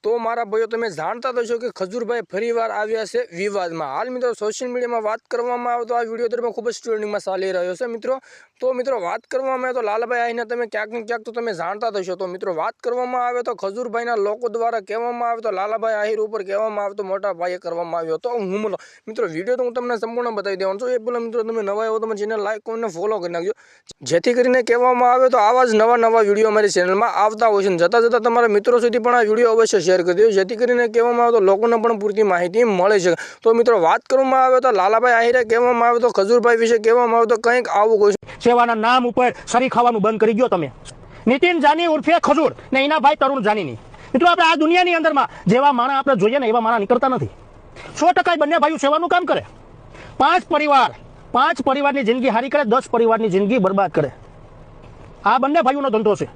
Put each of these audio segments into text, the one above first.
તો મારા ભાઈઓ તમે જાણતા તો છો કે ખજૂરભાઈ ફરીવાર આવ્યા છે વિવાદમાં। હાલ મિત્રો સોશિયલ મીડિયામાં વાત કરવામાં આવે તો આ વિડીયો દરમિયાન ખૂબ જ ટ્રેન્ડિંગમાં ચાલી રહ્યો છે મિત્રો। તો મિત્રો વાત કરવામાં આવે તો લાલભાઈ આહીને તમે ક્યાંક ને ક્યાંક તો તમે જાણતા તો છો। તો મિત્રો વાત કરવામાં આવે તો ખજૂરભાઈના લોકો દ્વારા કહેવામાં આવે તો લાલભાઈ આહિર ઉપર કહેવામાં આવે તો મોટા ભાઈએ કરવામાં આવ્યો તો હુમલો। મિત્રો વિડીયો તો હું તમને સંપૂર્ણ બતાવી દેવાનો છું। એ પહેલાં મિત્રો તમે નવા આવ્યો તો ચેનલ લાઈક કરીને ફોલો કરી નાખજો, જેથી કરીને કહેવામાં આવે તો આવા જ નવા વિડીયો અમારી ચેનલમાં આવતા હોય છે। જતાં તમારા મિત્રો સુધી પણ આ વિડીયો અવશ્ય શેર કરી દેજો, જેથી કરીને કહેવામાં આવે તો લોકોને પણ પૂરતી માહિતી મળે છે। તો મિત્રો વાત કરવામાં આવે તો લાલાભાઈ આહિરે કહેવામાં આવે તો ખજૂરભાઈ વિશે કહેવામાં આવે તો કંઈક આવું કોઈ સેવાના નામ ઉપર સરી ખાવાનું બંધ કરી ગયો તમે। નીતિન જાની ઉર્ફે ખજૂર ને એના ભાઈ તરુણ જાનીની। મિત્રો આપણે આ દુનિયાની અંદરમાં જેવા માણસ આપણે જોઈએ ને એવા માણસ નીકળતા નથી। 100% બંને ભાઈઓ સેવાનું કામ કરે। 5 પરિવારની જિંદગી હારી કરે, 10 પરિવારની જિંદગી બરબાદ કરે। આ બંને ભાઈઓનો ધંધો છે।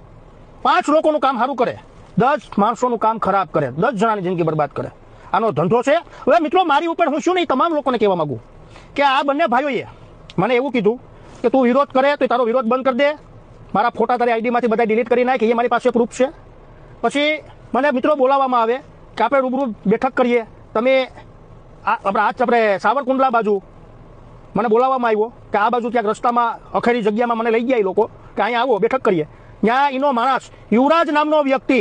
5 લોકોનું કામ સારું કરે, 10 માણસોનું કામ ખરાબ કરે, 10 જણાની જિંદગી બરબાદ કરે। આનો ધંધો છે। હવે મિત્રો મારી ઉપર હું શું નહીં તમામ લોકોને કહેવા માંગુ કે આ બંને ભાઈઓએ મને એવું કીધું કે તું વિરોધ કરે તો તારો વિરોધ બંધ કરી દે, મારા ફોટા તારી આઈડીમાંથી બધા ડિલીટ કરી નાખ, એ મારી પાસે પ્રૂફ છે। પછી મને મિત્રો બોલાવવામાં આવે કે આપણે રૂબરૂ બેઠક કરીએ। તમે આપણે સાવરકુંડલા બાજુ મને બોલાવવામાં આવ્યો કે આ બાજુ ક્યાંક રસ્તામાં અખેરી જગ્યામાં મને લઈ ગયા એ લોકો કે અહીંયા આવો બેઠક કરીએ। ત્યાં એનો માણસ યુવરાજ નામનો વ્યક્તિ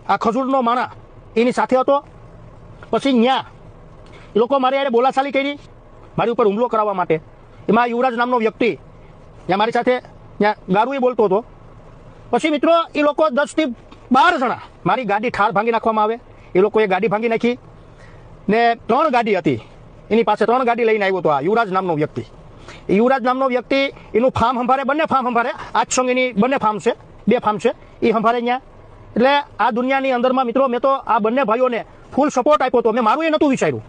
આ ખજૂરનો માણસ એની સાથે હતો। પછી ત્યાં એ લોકો મારી યારે બોલાચાલી કરી મારી ઉપર હુમલો કરાવવા માટે। એમાં યુવરાજ નામનો વ્યક્તિ ત્યાં મારી સાથે ત્યાં ગારું બોલતો હતો। પછી મિત્રો એ લોકો 10 થી 12 જણા મારી ગાડી ઠાર ભાંગી નાખવામાં આવે। એ લોકોએ ગાડી ભાંગી નાખી ને 3 ગાડી હતી એની પાસે, 3 ગાડી લઈને આવ્યો હતો આ યુવરાજ નામનો વ્યક્તિ। એ યુવરાજ નામનો વ્યક્તિ એનું ફાર્મ સંભાળે, બંને ફાર્મ સંભાળે। આજ સંગ એની બંને ફાર્મ છે, 2 ફાર્મ છે, એ સંભાળે ત્યાં। એટલે આ દુનિયાની અંદરમાં મિત્રો મેં તો આ બંને ભાઈઓને ફૂલ સપોર્ટ આપ્યો હતો। મેં મારું એ નહોતું વિચાર્યું